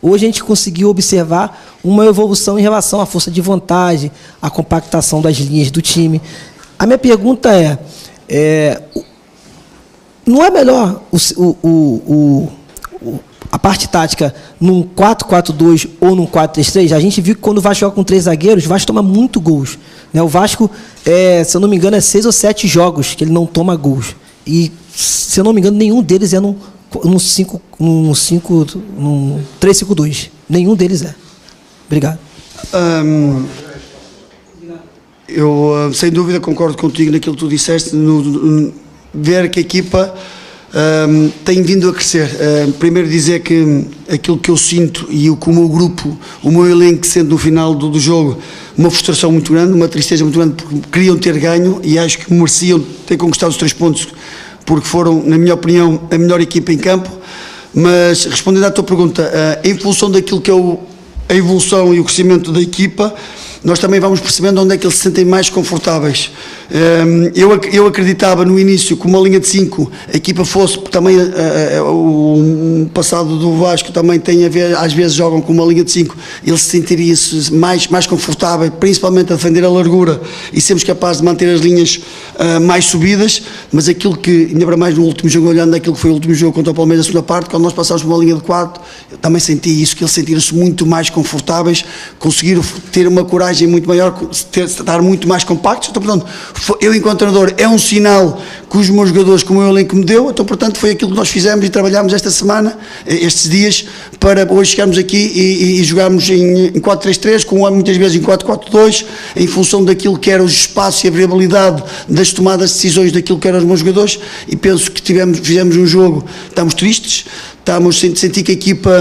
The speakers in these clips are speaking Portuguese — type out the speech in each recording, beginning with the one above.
Hoje a gente conseguiu observar uma evolução em relação à força de vontade, à compactação das linhas do time. A minha pergunta não é melhor a parte tática num 4-4-2 ou num 4-3-3? A gente viu que quando o Vasco joga com 3 zagueiros, o Vasco toma muito gols, né? O Vasco, se eu não me engano, é 6 ou 7 jogos que ele não toma gols. E, se eu não me engano, nenhum deles é num 3-5-2. Nenhum deles é. Obrigado. Eu, sem dúvida, concordo contigo naquilo que tu disseste, ver que a equipa tem vindo a crescer. Primeiro dizer que aquilo que eu sinto e o meu grupo, o meu elenco, sendo no final do jogo, uma frustração muito grande, uma tristeza muito grande, porque queriam ter ganho e acho que mereciam ter conquistado os 3 pontos, porque foram, na minha opinião, a melhor equipa em campo. Mas, respondendo à tua pergunta, em função daquilo que é a evolução e o crescimento da equipa, nós também vamos percebendo onde é que eles se sentem mais confortáveis. Eu acreditava no início que uma linha de 5, a equipa fosse, também o passado do Vasco também tem a ver, às vezes jogam com uma linha de 5, eles se sentiriam-se mais confortáveis, principalmente a defender a largura e sermos capazes de manter as linhas mais subidas, mas aquilo que, ainda para mais no último jogo, olhando aquilo que foi o último jogo contra o Palmeiras, a segunda parte, quando nós passámos por uma linha de 4, eu também senti isso, que eles sentiram-se muito mais confortáveis, conseguiram ter uma coragem muito maior, estar muito mais compactos. Então, portanto, eu, enquanto treinador, é um sinal que os meus jogadores, como o meu elenco me deu. Então, portanto, foi aquilo que nós fizemos e trabalhámos esta semana, estes dias, para hoje chegarmos aqui e jogarmos em 4-3-3, muitas vezes em 4-4-2, em função daquilo que era os espaços e a variabilidade das tomadas de decisões daquilo que eram os meus jogadores. E penso que fizemos um jogo, estamos tristes, senti que a equipa,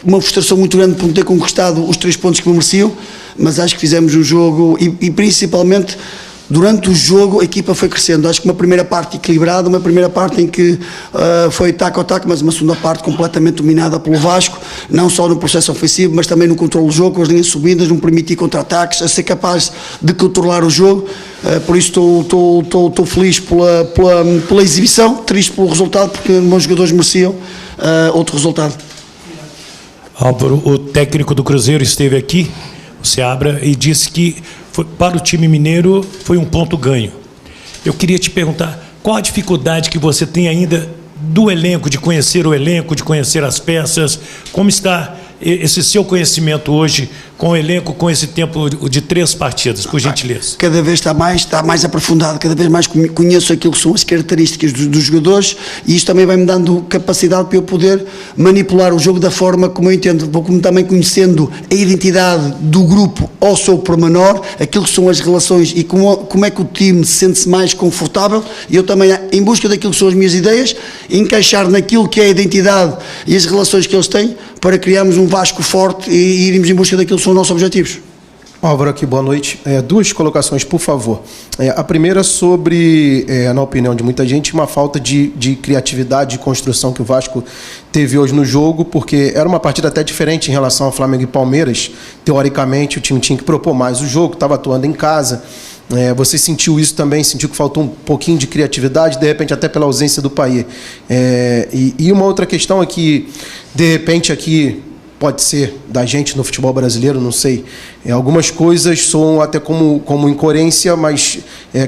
uma frustração muito grande por não ter conquistado os 3 pontos que mereciam, mas acho que fizemos um jogo e principalmente durante o jogo a equipa foi crescendo. Acho que uma primeira parte equilibrada, uma primeira parte em que foi taco a taco, mas uma segunda parte completamente dominada pelo Vasco, não só no processo ofensivo, mas também no controle do jogo, com as linhas subidas, não permitir contra-ataques, a ser capaz de controlar o jogo. Por isso estou feliz pela exibição, triste pelo resultado, porque os meus jogadores mereciam outro resultado. Álvaro, o técnico do Cruzeiro esteve aqui, o Seabra, e disse que para o time mineiro foi um ponto ganho. Eu queria te perguntar, qual a dificuldade que você tem ainda do elenco, de conhecer o elenco, de conhecer as peças? Como está esse seu conhecimento hoje com o elenco, com esse tempo de 3 partidas, por gentileza? Cada vez está mais aprofundado, cada vez mais conheço aquilo que são as características dos jogadores, e isto também vai-me dando capacidade para eu poder manipular o jogo da forma como eu entendo. Vou também conhecendo a identidade do grupo ao seu pormenor, aquilo que são as relações e como é que o time se sente mais confortável, e eu também, em busca daquilo que são as minhas ideias, encaixar naquilo que é a identidade e as relações que eles têm, para criarmos um Vasco forte e irmos em busca daquilo que são os nossos objetivos. Álvaro, aqui, boa noite. 2 colocações, por favor. A primeira sobre, na opinião de muita gente, uma falta de criatividade, de construção que o Vasco teve hoje no jogo, porque era uma partida até diferente em relação ao Flamengo e Palmeiras. Teoricamente, o time tinha que propor mais o jogo, estava atuando em casa. Você sentiu isso também? Sentiu que faltou um pouquinho de criatividade, de repente até pela ausência do Payet? E uma outra questão é que, de repente, aqui pode ser da gente no futebol brasileiro, não sei. Algumas coisas soam até como incoerência, mas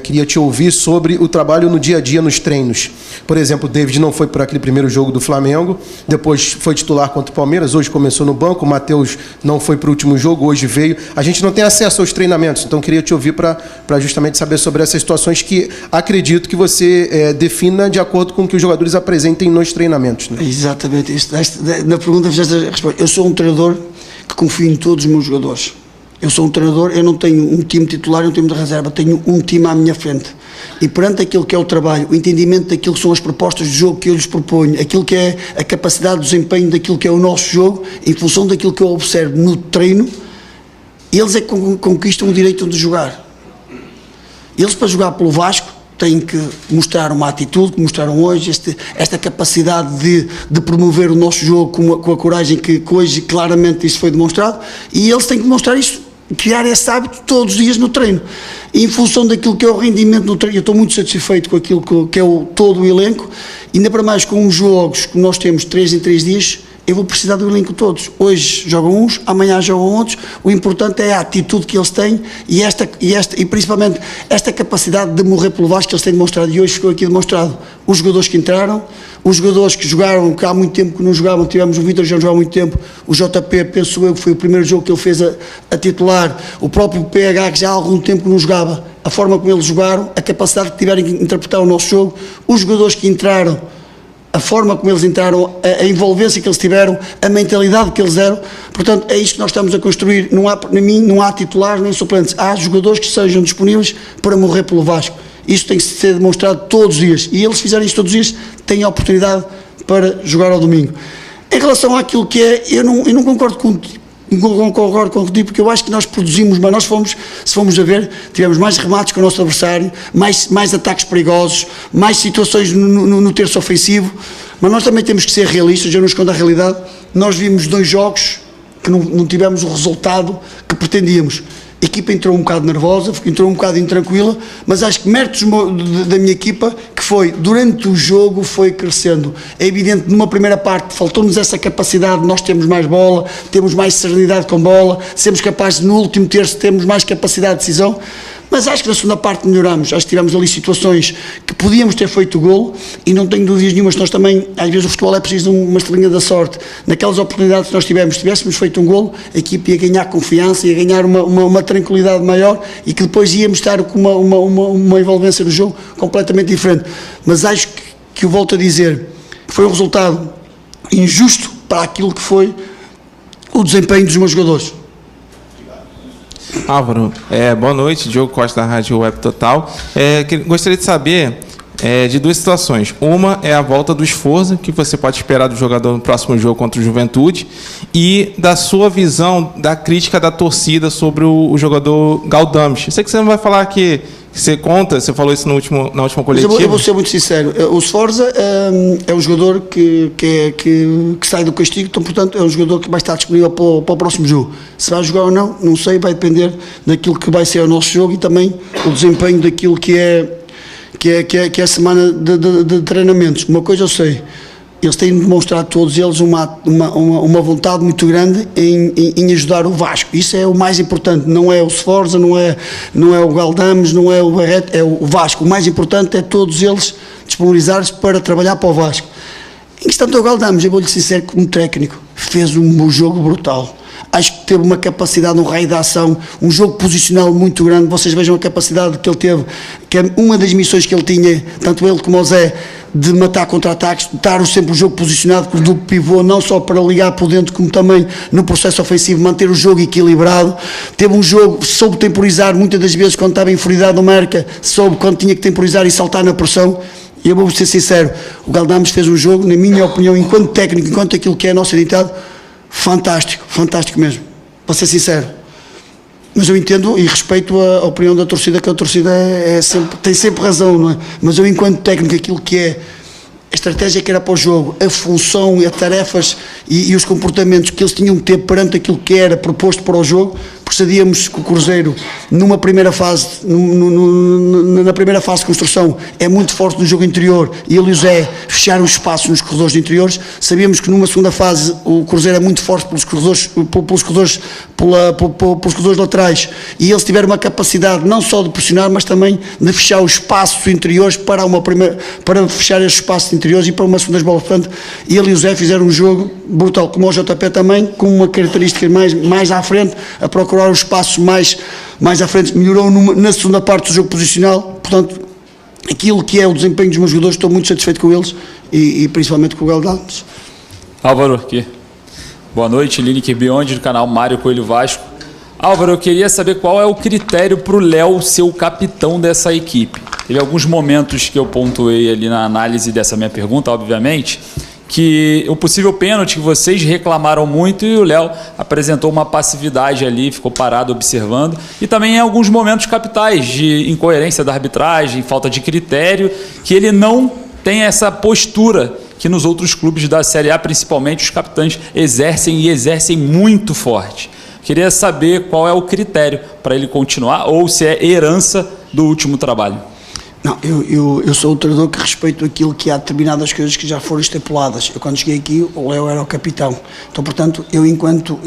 queria te ouvir sobre o trabalho no dia a dia, nos treinos. Por exemplo, o David não foi para aquele primeiro jogo do Flamengo, depois foi titular contra o Palmeiras, hoje começou no banco, o Matheus não foi para o último jogo, hoje veio. A gente não tem acesso aos treinamentos, então queria te ouvir para justamente saber sobre essas situações que acredito que você defina de acordo com o que os jogadores apresentem nos treinamentos. Né? Exatamente. Na pergunta fizeste a resposta. Eu sou um treinador que confio em todos os meus jogadores. Eu sou um treinador, eu não tenho um time titular e um time de reserva, tenho um time à minha frente. E perante aquilo que é o trabalho, o entendimento daquilo que são as propostas de jogo que eu lhes proponho, aquilo que é a capacidade de desempenho daquilo que é o nosso jogo, em função daquilo que eu observo no treino, eles é que conquistam o direito de jogar. Eles, para jogar pelo Vasco, têm que mostrar uma atitude, que mostraram hoje, esta capacidade de promover o nosso jogo com a coragem que hoje claramente isso foi demonstrado, e eles têm que demonstrar isso, criar esse hábito todos os dias no treino. E em função daquilo que é o rendimento no treino, eu estou muito satisfeito com aquilo que é todo o elenco, ainda para mais com os jogos que nós temos 3 em 3 dias, eu vou precisar do elenco todos. Hoje jogam uns, amanhã jogam outros. O importante é a atitude que eles têm e principalmente esta capacidade de morrer pelo Vasco que eles têm demonstrado, e hoje ficou aqui demonstrado. Os jogadores que entraram, os jogadores que jogaram, que há muito tempo que não jogavam, tivemos o Vítor, já não jogava há muito tempo, o JP, penso eu, que foi o primeiro jogo que ele fez a titular, o próprio PH, que já há algum tempo que não jogava, a forma como eles jogaram, a capacidade que tiveram de interpretar o nosso jogo, os jogadores que entraram, a forma como eles entraram, a envolvência que eles tiveram, a mentalidade que eles deram. Portanto, é isto que nós estamos a construir. Não há, para mim, não há titulares nem suplentes, há jogadores que sejam disponíveis para morrer pelo Vasco. Isto tem que ser demonstrado todos os dias, e eles fizerem isto todos os dias, têm a oportunidade para jogar ao domingo. Em relação àquilo que é, eu não concordo contigo, porque eu acho que nós produzimos, mas nós se fomos a ver, tivemos mais remates que o nosso adversário, mais ataques perigosos, mais situações no terço ofensivo, mas nós também temos que ser realistas, eu não escondo a realidade. Nós vimos 2 jogos que não tivemos o resultado que pretendíamos. A equipa entrou um bocado nervosa, entrou um bocado intranquila, mas acho que méritos da minha equipa, que foi, durante o jogo, foi crescendo. É evidente, numa primeira parte, faltou-nos essa capacidade, nós temos mais bola, temos mais serenidade com bola, sermos capazes, no último terço, termos mais capacidade de decisão, mas acho que na segunda parte melhoramos, acho que tivemos ali situações que podíamos ter feito o golo, e não tenho dúvidas nenhumas, nós também, às vezes o futebol é preciso de uma estrelinha da sorte. Naquelas oportunidades que nós tivéssemos feito um golo, a equipe ia ganhar confiança, ia ganhar uma tranquilidade maior, e que depois íamos estar com uma envolvência no jogo completamente diferente. Mas acho que eu volto a dizer, foi um resultado injusto para aquilo que foi o desempenho dos meus jogadores. Álvaro, boa noite, Diogo Costa da Rádio Web Total. Gostaria de saber de 2 situações. Uma é a volta do esforço que você pode esperar do jogador no próximo jogo contra o Juventude, e da sua visão da crítica da torcida sobre o jogador Galdames. Eu sei que você não vai falar que você falou isso na última coletiva. Eu vou ser muito sincero, o Sforza é um jogador que sai do castigo, então, portanto, é um jogador que vai estar disponível para o próximo jogo. Se vai jogar ou não sei, vai depender daquilo que vai ser o nosso jogo e também o desempenho daquilo que é a semana de treinamentos. Uma coisa eu sei, eles têm demonstrado, todos eles, uma vontade muito grande em ajudar o Vasco. Isso é o mais importante, não é o Sforza, não é o Galdames, não é o Barreto, é o Vasco. O mais importante é todos eles disponibilizar-se para trabalhar para o Vasco. Em questão do Galdames, eu vou-lhe ser sincero, como técnico, fez um jogo brutal. Acho que teve uma capacidade, um raio de ação, um jogo posicional muito grande. Vocês vejam a capacidade que ele teve, que é uma das missões que ele tinha, tanto ele como o Zé, de matar contra-ataques, de estar sempre o jogo posicionado com o duplo pivô, não só para ligar por dentro, como também no processo ofensivo, manter o jogo equilibrado. Teve um jogo, soube temporizar muitas das vezes quando estava em inferioridade numérica, soube quando tinha que temporizar e saltar na pressão. E eu vou ser sincero, o Galdames fez um jogo, na minha opinião, enquanto técnico, enquanto aquilo que é a nossa identidade, fantástico mesmo, para ser sincero. Mas eu entendo e respeito a opinião da torcida, que a torcida tem sempre razão, não é? Mas eu, enquanto técnico, aquilo que é a estratégia que era para o jogo, a função, as tarefas e os comportamentos que eles tinham que ter perante aquilo que era proposto para o jogo, porque sabíamos que o Cruzeiro, numa primeira fase, na primeira fase de construção, é muito forte no jogo interior, e ele e o Zé fecharam espaços nos corredores interiores. Sabíamos que numa segunda fase o Cruzeiro é muito forte pelos corredores laterais, e eles tiveram uma capacidade não só de pressionar, mas também de fechar os espaços interiores para fechar esses espaços interiores e para uma segunda bola. Portanto, ele e o Zé fizeram um jogo brutal, como o JP também, com uma característica mais à frente, a procurar os espaços mais à frente. Melhorou na segunda parte do jogo posicional. Portanto, aquilo que é o desempenho dos meus jogadores, estou muito satisfeito com eles e principalmente com o Galdames. Álvaro, aqui. Boa noite, Lineker Beyond, do canal Mário Coelho Vasco. Álvaro, eu queria saber qual é o critério para o Léo ser o capitão dessa equipe. Teve alguns momentos que eu pontuei ali na análise dessa minha pergunta, obviamente, que o possível pênalti que vocês reclamaram muito, e o Léo apresentou uma passividade ali, ficou parado observando, e também em alguns momentos capitais de incoerência da arbitragem, falta de critério, que ele não tem essa postura que nos outros clubes da Série A, principalmente, os capitães exercem muito forte. Queria saber qual é o critério para ele continuar, ou se é herança do último trabalho. Não, eu sou o treinador que respeito aquilo que há determinadas coisas que já foram estipuladas. Eu, quando cheguei aqui, o Léo era o capitão. Então, portanto, eu, enquanto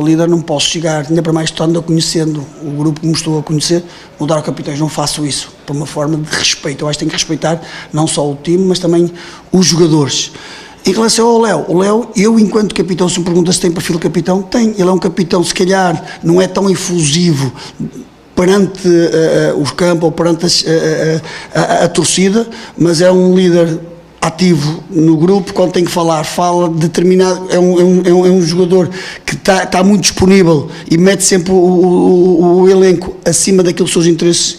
líder, não posso chegar, ainda para mais estando conhecendo o grupo que me estou a conhecer, mudar o capitão. Não faço isso, por uma forma de respeito. Eu acho que tenho que respeitar não só o time, mas também os jogadores. Em relação ao Léo, eu, enquanto capitão, se me pergunta se tem perfil de capitão, tem. Ele é um capitão, se calhar, não é tão efusivo perante os campos ou perante a torcida, mas é um líder ativo no grupo. Quando tem que falar, fala determinado, é um jogador que está muito disponível e mete sempre o elenco acima daquilo que são os interesses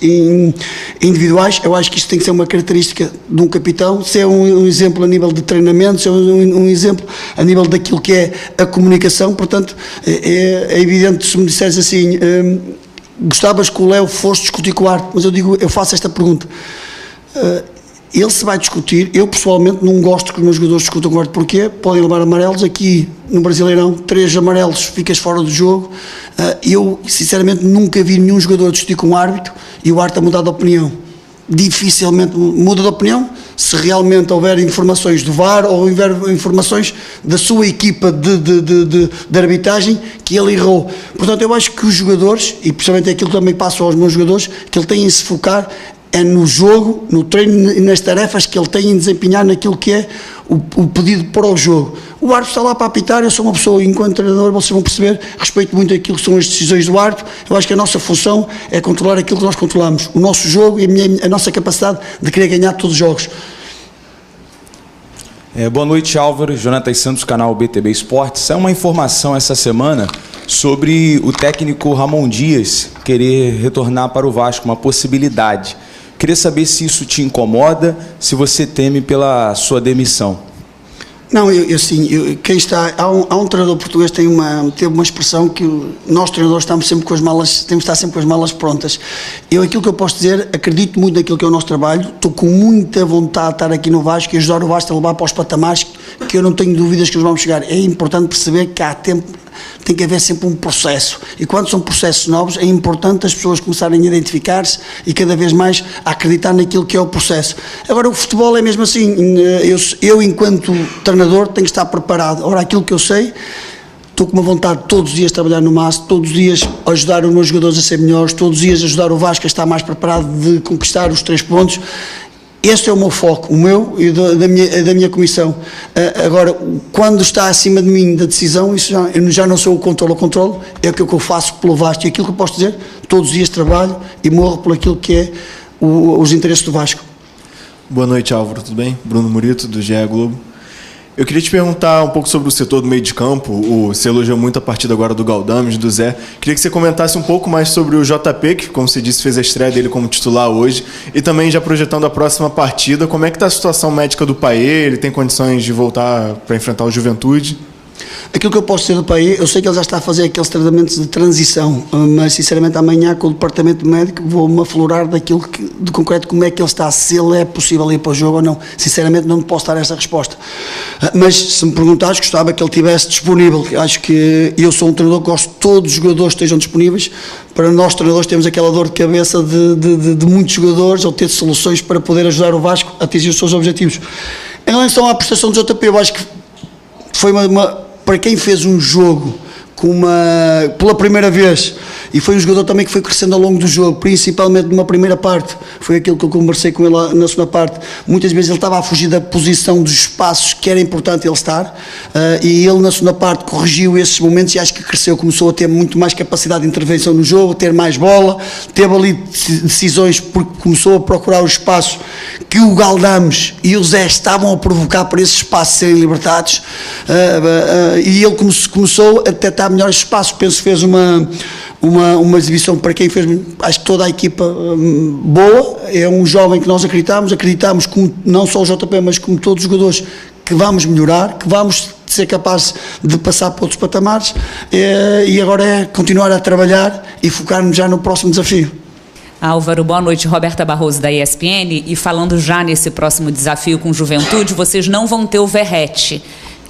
individuais. Eu acho que isto tem que ser uma característica de um capitão, ser um exemplo a nível de treinamento, ser um exemplo a nível daquilo que é a comunicação. Portanto, é evidente, se me disseres assim, gostavas que o Léo fosse discutir com o árbitro, mas eu faço esta pergunta. Ele se vai discutir, eu pessoalmente não gosto que os meus jogadores discutam com o árbitro. Porquê? Podem levar amarelos. Aqui no Brasileirão, 3 amarelos, ficas fora do jogo. Eu sinceramente nunca vi nenhum jogador discutir com o árbitro e o árbitro a mudar de opinião. Dificilmente muda de opinião se realmente houver informações do VAR ou houver informações da sua equipa de arbitragem que ele errou. Portanto, eu acho que os jogadores, e principalmente aquilo que também passo aos meus jogadores, que ele tem de se focar é no jogo, no treino e nas tarefas que ele tem em desempenhar naquilo que é o pedido para o jogo. O árbitro está lá para apitar. Eu sou uma pessoa, enquanto treinador, vocês vão perceber, respeito muito aquilo que são as decisões do árbitro. Eu acho que a nossa função é controlar aquilo que nós controlamos, o nosso jogo e a nossa capacidade de querer ganhar todos os jogos. Boa noite, Álvaro. Jonathan Santos, canal BTB Esportes. É uma informação essa semana sobre o técnico Ramon Dias querer retornar para o Vasco, uma possibilidade. Queria saber se isso te incomoda, se você teme pela sua demissão. Não, quem está, há um treinador português que teve uma expressão que nós treinadores temos de estar sempre com as malas prontas. Aquilo que eu posso dizer, acredito muito naquilo que é o nosso trabalho, estou com muita vontade de estar aqui no Vasco e ajudar o Vasco a levar para os patamares que eu não tenho dúvidas que eles vão chegar. É importante perceber que há tempo, tem que haver sempre um processo, e quando são processos novos é importante as pessoas começarem a identificar-se e cada vez mais a acreditar naquilo que é o processo. Agora, o futebol é mesmo assim, eu enquanto treinador tenho que estar preparado. Ora, aquilo que eu sei, estou com uma vontade de todos os dias trabalhar no máximo, todos os dias ajudar os meus jogadores a ser melhores, todos os dias ajudar o Vasco a estar mais preparado de conquistar os 3 pontos. Este é o meu foco, o meu e da minha comissão. Agora, quando está acima de mim da decisão, isso eu já não sou o controle, é aquilo que eu faço pelo Vasco. E aquilo que eu posso dizer, todos os dias trabalho e morro por aquilo que é os interesses do Vasco. Boa noite, Álvaro, tudo bem? Bruno Murito, do GE Globo. Eu queria te perguntar um pouco sobre o setor do meio de campo. Você elogiou muito a partida agora do Galdames, do Zé. Queria que você comentasse um pouco mais sobre o JP, que, como você disse, fez a estreia dele como titular hoje. E também, já projetando a próxima partida, como é que está a situação médica do Paê? Ele tem condições de voltar para enfrentar o Juventude? Aquilo que eu posso dizer do Paê, eu sei que ele já está a fazer aqueles tratamentos de transição, mas sinceramente amanhã com o departamento médico vou-me aflorar daquilo de concreto, como é que ele está, se ele é possível ir para o jogo ou não. Sinceramente não posso dar essa resposta, mas se me perguntares, gostava que ele estivesse disponível. Acho que eu sou um treinador que gosto que todos os jogadores estejam disponíveis. Para nós treinadores temos aquela dor de cabeça de muitos jogadores, ou ter soluções para poder ajudar o Vasco a atingir os seus objetivos. Em relação à prestação do JP, eu acho que foi para quem fez um jogo pela primeira vez, e foi um jogador também que foi crescendo ao longo do jogo, principalmente numa primeira parte, foi aquilo que eu conversei com ele na segunda parte. Muitas vezes ele estava a fugir da posição dos espaços que era importante ele estar, e ele na segunda parte corrigiu esses momentos e acho que cresceu, começou a ter muito mais capacidade de intervenção no jogo, ter mais bola, teve ali decisões porque começou a procurar os espaços que o Galdames e o Zé estavam a provocar para esses espaços serem libertados, e ele começou a tentar melhor esses espaços. Penso que fez uma exibição para quem fez, acho que toda a equipa boa. É um jovem que nós acreditamos como não só o JP, mas como todos os jogadores, que vamos melhorar, que vamos ser capazes de passar para outros patamares, e agora é continuar a trabalhar e focar-nos já no próximo desafio. Álvaro, boa noite. Roberta Barroso, da ESPN. E falando já nesse próximo desafio com Juventude, vocês não vão ter o Verratti.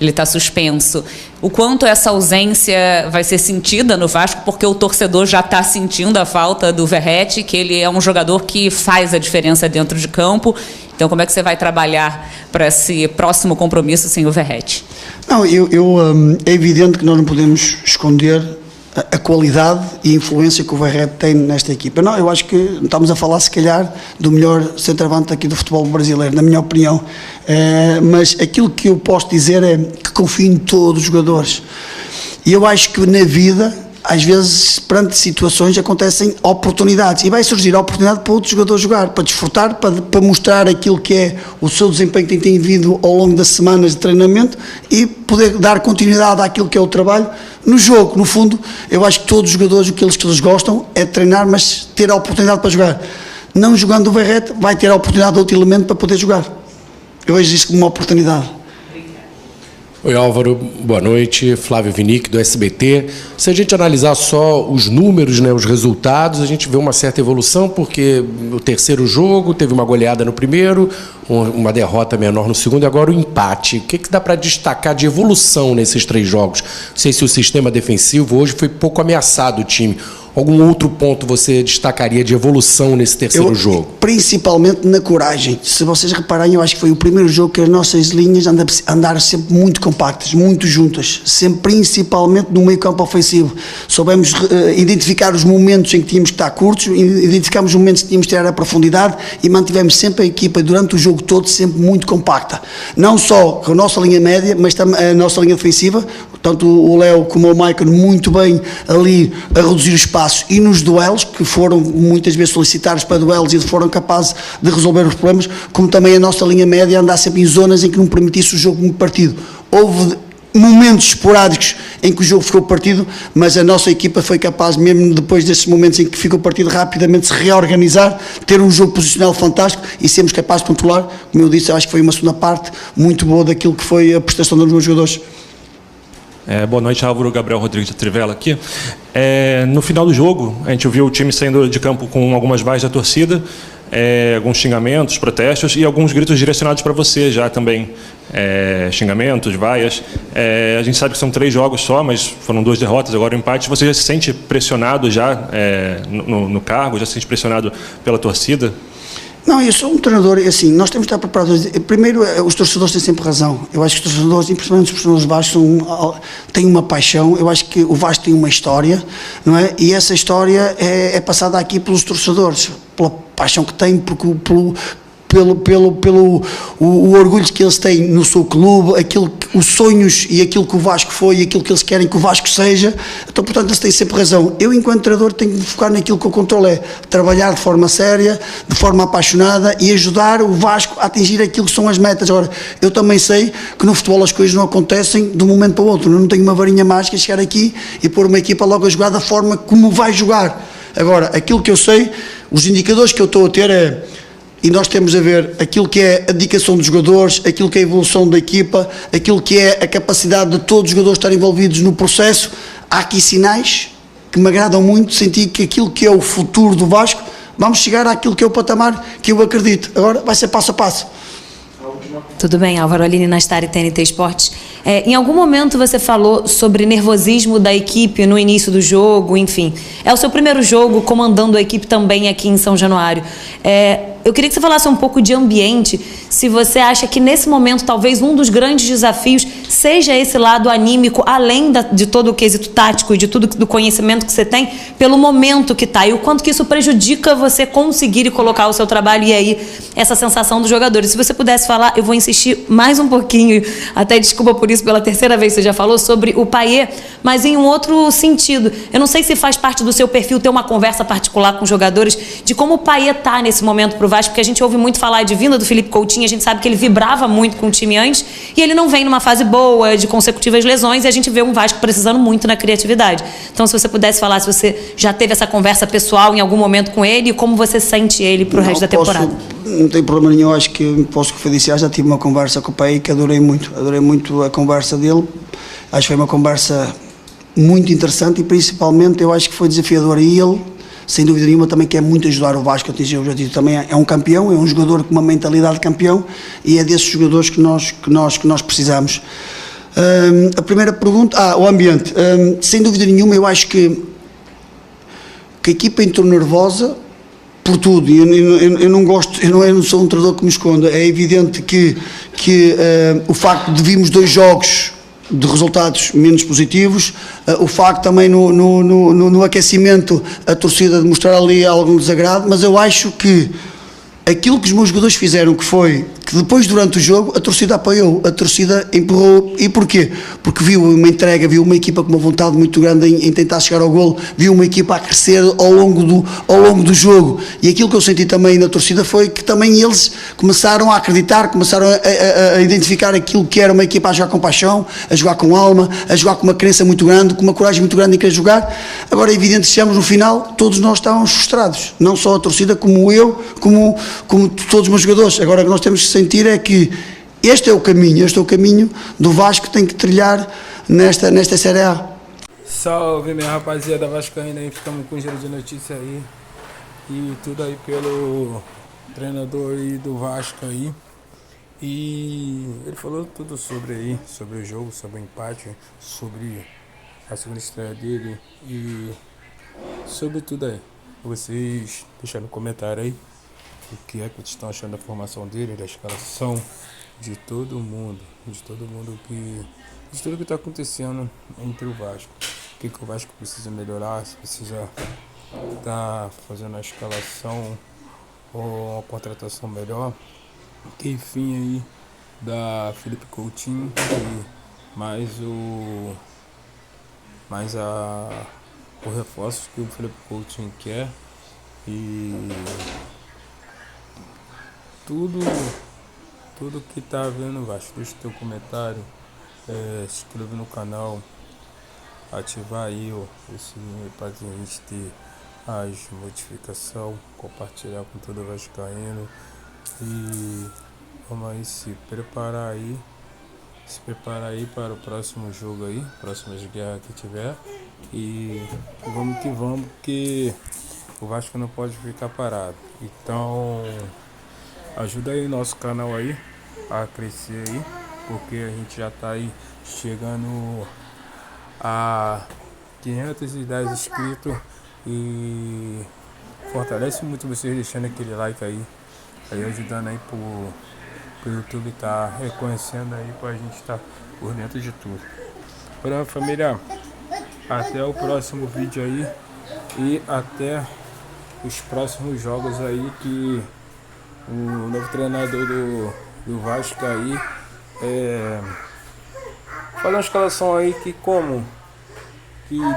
ele está suspenso. O quanto essa ausência vai ser sentida no Vasco, porque o torcedor já está sentindo a falta do Verratti, que ele é um jogador que faz a diferença dentro de campo. Então, como é que você vai trabalhar para esse próximo compromisso sem o Verratti? Não, é evidente que nós não podemos esconder a qualidade e a influência que o Verratti tem nesta equipa. Não, eu acho que estamos a falar, se calhar, do melhor centroavante aqui do futebol brasileiro, na minha opinião. Mas aquilo que eu posso dizer é que confio em todos os jogadores. E eu acho que na vida, às vezes, perante situações, acontecem oportunidades. E vai surgir a oportunidade para outro jogador jogar, para desfrutar, para mostrar aquilo que é o seu desempenho que tem vindo ao longo das semanas de treinamento e poder dar continuidade àquilo que é o trabalho no jogo. No fundo, eu acho que todos os jogadores, o que eles gostam é de treinar, mas ter a oportunidade para jogar. Não jogando o Verratti, vai ter a oportunidade de outro elemento para poder jogar. Eu vejo isso como uma oportunidade. Oi, Álvaro, boa noite. Flávio Vinick, do SBT. Se a gente analisar só os números, né, os resultados, a gente vê uma certa evolução, porque o terceiro jogo teve uma goleada no primeiro, uma derrota menor no segundo, e agora o empate. O que dá para destacar de evolução nesses 3 jogos? Não sei se o sistema defensivo hoje foi pouco ameaçado, o time. Algum outro ponto você destacaria de evolução nesse terceiro jogo? Principalmente na coragem. Se vocês repararem, eu acho que foi o primeiro jogo que as nossas linhas andaram sempre muito compactas, muito juntas, sempre principalmente no meio campo ofensivo. Soubemos identificar os momentos em que tínhamos que estar curtos, identificámos os momentos que tínhamos que ter a profundidade e mantivemos sempre a equipa durante o jogo todo sempre muito compacta. Não só com a nossa linha média, mas também a nossa linha defensiva, tanto o Léo como o Michael muito bem ali a reduzir o espaço e nos duelos, que foram muitas vezes solicitados para duelos e foram capazes de resolver os problemas, como também a nossa linha média andar sempre em zonas em que não permitisse o jogo muito partido. Houve momentos esporádicos em que o jogo ficou partido, mas a nossa equipa foi capaz, mesmo depois desses momentos em que ficou partido, rapidamente se reorganizar, ter um jogo posicional fantástico e sermos capazes de controlar. Como eu disse, eu acho que foi uma segunda parte muito boa daquilo que foi a prestação dos meus jogadores. Boa noite, Álvaro. Gabriel Rodrigues de Trivela aqui. No final do jogo, a gente viu o time saindo de campo com algumas vaias da torcida, alguns xingamentos, protestos e alguns gritos direcionados para você já também. Xingamentos, vaias. A gente sabe que são 3 jogos só, mas foram 2 derrotas, agora o empate. Você já se sente pressionado já no cargo? Já se sente pressionado pela torcida? Não, eu sou um treinador, assim, nós temos que estar preparados. Primeiro, os torcedores têm sempre razão. Eu acho que os torcedores, principalmente os torcedores do Vasco, têm uma paixão. Eu acho que o Vasco tem uma história, não é? E essa história é passada aqui pelos torcedores, pela paixão que têm, pelo orgulho que eles têm no seu clube, os sonhos e aquilo que o Vasco foi e aquilo que eles querem que o Vasco seja. Então, portanto, eles têm sempre razão. Eu, enquanto treinador, tenho que focar naquilo que eu controlo, trabalhar de forma séria, de forma apaixonada e ajudar o Vasco a atingir aquilo que são as metas. Agora, eu também sei que no futebol as coisas não acontecem de um momento para o outro. Eu não tenho uma varinha mágica, chegar aqui e pôr uma equipa logo a jogar da forma como vai jogar. Agora, aquilo que eu sei, os indicadores que eu estou a ter e nós temos a ver aquilo que é a dedicação dos jogadores, aquilo que é a evolução da equipa, aquilo que é a capacidade de todos os jogadores estarem envolvidos no processo. Há aqui sinais que me agradam muito, sentir que aquilo que é o futuro do Vasco, vamos chegar àquilo que é o patamar que eu acredito. Agora vai ser passo a passo. Tudo bem, Álvaro, Aline Nastari, TNT Esportes. Em algum momento você falou sobre nervosismo da equipe no início do jogo, enfim. É o seu primeiro jogo comandando a equipe também aqui em São Januário. Eu queria que você falasse um pouco de ambiente, se você acha que nesse momento talvez um dos grandes desafios seja esse lado anímico, além de todo o quesito tático e de tudo do conhecimento que você tem, pelo momento que está, e o quanto que isso prejudica você conseguir colocar o seu trabalho e aí essa sensação dos jogadores. Se você pudesse falar, eu vou insistir mais um pouquinho, até desculpa por isso, pela terceira vez que você já falou, sobre o Payet, mas em um outro sentido. Eu não sei se faz parte do seu perfil ter uma conversa particular com os jogadores de como o Payet está nesse momento para o Vasco, porque a gente ouve muito falar de vinda do Felipe Coutinho, a gente sabe que ele vibrava muito com o time antes e ele não vem numa fase boa, de consecutivas lesões, e a gente vê um Vasco precisando muito na criatividade. Então, se você pudesse falar, se você já teve essa conversa pessoal em algum momento com ele e como você sente ele para o resto da temporada. Não tem problema nenhum, acho que posso confidenciar, já tive uma conversa com o Payet que adorei muito a conversa dele, acho que foi uma conversa muito interessante e principalmente eu acho que foi desafiador e ele, sem dúvida nenhuma, também quer muito ajudar o Vasco a atingir o objetivo. Também é um campeão, é um jogador com uma mentalidade de campeão e é desses jogadores que nós precisamos. A primeira pergunta, o ambiente. Sem dúvida nenhuma, eu acho que a equipa entrou nervosa por tudo. Eu não gosto, eu não sou um treinador que me esconda. É evidente que o facto de virmos 2 jogos de resultados menos positivos, o facto também no aquecimento a torcida de mostrar ali algum desagrado, mas eu acho que aquilo que os meus jogadores fizeram, que foi que depois, durante o jogo, a torcida apoiou, a torcida empurrou. E porquê? Porque viu uma entrega, viu uma equipa com uma vontade muito grande em tentar chegar ao golo, viu uma equipa a crescer ao longo do jogo. E aquilo que eu senti também na torcida foi que também eles começaram a acreditar, começaram a identificar aquilo que era uma equipa a jogar com paixão, a jogar com alma, a jogar com uma crença muito grande, com uma coragem muito grande em querer jogar. Agora é evidente que chegamos no final, todos nós estávamos frustrados, não só a torcida, como eu, como todos os meus jogadores. Agora o que nós temos que sentir é que este é o caminho do Vasco, tem que trilhar nesta Série A. Salve, minha rapaziada vascaína aí, ficamos com giro de notícia aí e tudo aí pelo treinador aí do Vasco aí, e ele falou tudo sobre o jogo, sobre o empate, sobre a segunda estreia dele e sobre tudo aí. Vocês deixaram no comentário aí o que é que vocês estão achando da formação dele, da escalação, de todo mundo de tudo que está acontecendo entre o Vasco. O que o Vasco precisa melhorar, se precisa estar fazendo a escalação ou uma contratação melhor. Que fim aí da Felipe Coutinho e mais o reforço que o Felipe Coutinho quer, e tudo que tá vendo, Vasco, deixa o teu comentário, se inscreve no canal, ativar aí o sininho para a gente ter as notificações, compartilhar com todo o vascaíno, e vamos aí se preparar aí para o próximo jogo aí, próximas guerras que tiver, e vamos que vamos, porque o Vasco não pode ficar parado. Então ajuda aí o nosso canal aí a crescer aí, porque a gente já tá aí chegando a 510 inscritos, e fortalece muito vocês deixando aquele like aí ajudando aí pro YouTube tá reconhecendo aí, pra gente estar por dentro de tudo. Pronto, família, até o próximo vídeo aí e até os próximos jogos aí, que o novo treinador do Vasco aí faz uma escalação aí que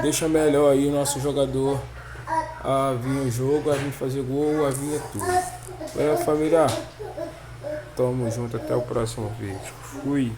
deixa melhor aí o nosso jogador a vir o jogo, a vir fazer gol, a vir tudo. Família, tamo junto, até o próximo vídeo. Fui!